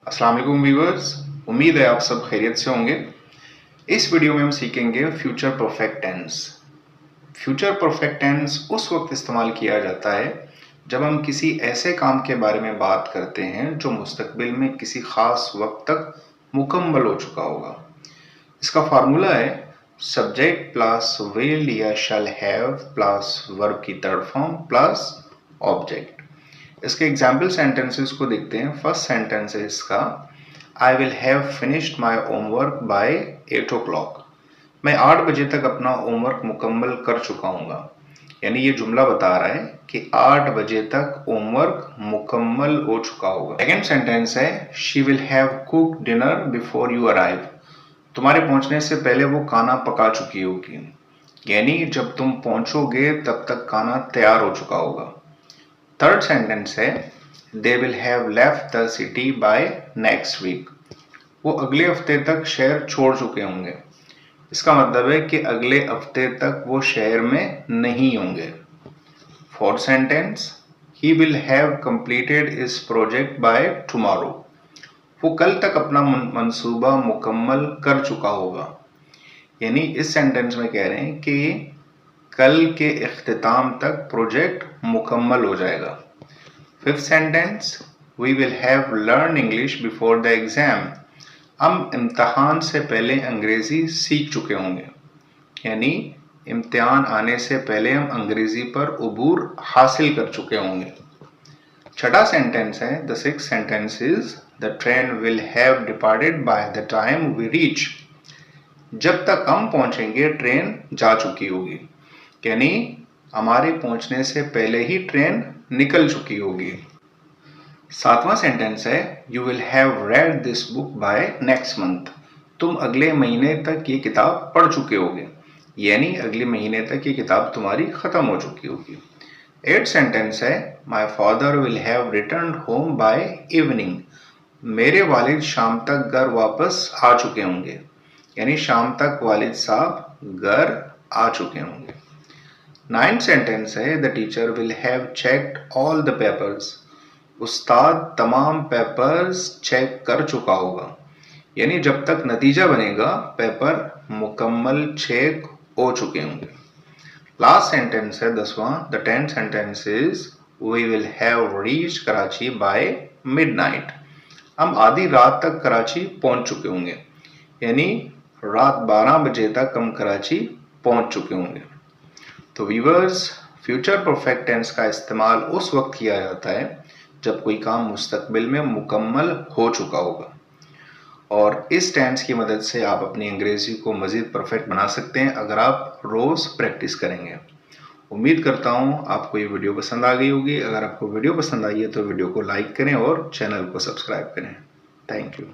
अस्सलाम वालेकुम व्यूअर्स, उम्मीद है आप सब खैरियत से होंगे। इस वीडियो में हम सीखेंगे future perfect tense. Future perfect tense उस वक्त इस्तेमाल किया जाता है जब हम किसी ऐसे काम के बारे में बात करते हैं जो मुस्तकबिल में किसी खास वक्त तक मुकम्मल हो चुका होगा। इसका फार्मूला है सब्जेक्ट प्लस विल या शैल हैव प्लस वर्ब की थर्ड फॉर्म प्लस ऑब्जेक्ट। इसके एग्जाम्पल सेंटेंसेस को देखते हैं। फर्स्ट सेंटेंस है इसका, I will have finished my homework by 8 o'clock। मैं 8 बजे तक अपना होमवर्क मुकम्मल कर चुका हूँगा। यानी ये जुमला बता रहा है कि 8 बजे तक होमवर्क मुकम्मल हो चुका होगा। सेकेंड सेंटेंस है, she will have cooked dinner before you arrive. तुम्हारे पहुंचने से पहले वो खाना पका चुकी होगी। यानी जब तुम पहुंचोगे तब तक खाना तैयार हो चुका होगा। थर्ड सेंटेंस है, they will have left the city by next week. वो अगले हफ्ते तक शहर छोड़ चुके होंगे। इसका मतलब है कि अगले हफ्ते तक वो शहर में नहीं होंगे। Fourth sentence, he will have completed his project by tomorrow. वो कल तक अपना मंसूबा मुकम्मल कर चुका होगा। यानी इस सेंटेंस में कह रहे हैं कि कल के इख्तिताम तक प्रोजेक्ट मुकम्मल हो जाएगा। Fifth sentence, we will have learn English before the exam. हम इम्तहान से पहले अंग्रेजी सीख चुके होंगे। यानी इम्तिहान आने से पहले हम अंग्रेजी पर उबूर हासिल कर चुके होंगे। छठा सेंटेंस है, the sixth sentence is, the train will have departed by the time we reach. जब तक हम पहुंचेंगे ट्रेन जा चुकी होगी। यानी हमारे पहुंचने से पहले ही ट्रेन निकल चुकी होगी। सातवां सेंटेंस है, you will have read this book by next month. तुम अगले महीने तक ये किताब पढ़ चुके होगे। यानी अगले महीने तक ये किताब तुम्हारी खत्म हो चुकी होगी। एट सेंटेंस है, my father will have return home by evening. मेरे वालिद शाम तक घर वापस आ चुके होंगे। यानी शाम तक वालिद साहब घर आ चुके होंगे। नाइन्थ सेंटेंस है, the teacher will have checked all the papers. उस्ताद तमाम पेपर्स चेक कर चुका होगा। यानी जब तक नतीजा बनेगा पेपर मुकम्मल चेक हो चुके होंगे। लास्ट सेंटेंस है 10वां, the 10th sentence is, we will have reached Karachi by midnight. हम आधी रात तक कराची पहुंच चुके होंगे। यानी रात 12 बजे तक हम कराची पहुंच चुके होंगे। तो व्यूअर्स, फ्यूचर परफेक्ट टेंस का इस्तेमाल उस वक्त किया जाता है जब कोई काम मुस्तकबिल में मुकम्मल हो चुका होगा। और इस टेंस की मदद से आप अपनी अंग्रेजी को मज़ीद परफेक्ट बना सकते हैं अगर आप रोज़ प्रैक्टिस करेंगे। उम्मीद करता हूँ आपको ये वीडियो पसंद आ गई होगी। अगर आपको वीडियो पसंद आई है तो वीडियो को लाइक करें और चैनल को सब्सक्राइब करें। Thank you.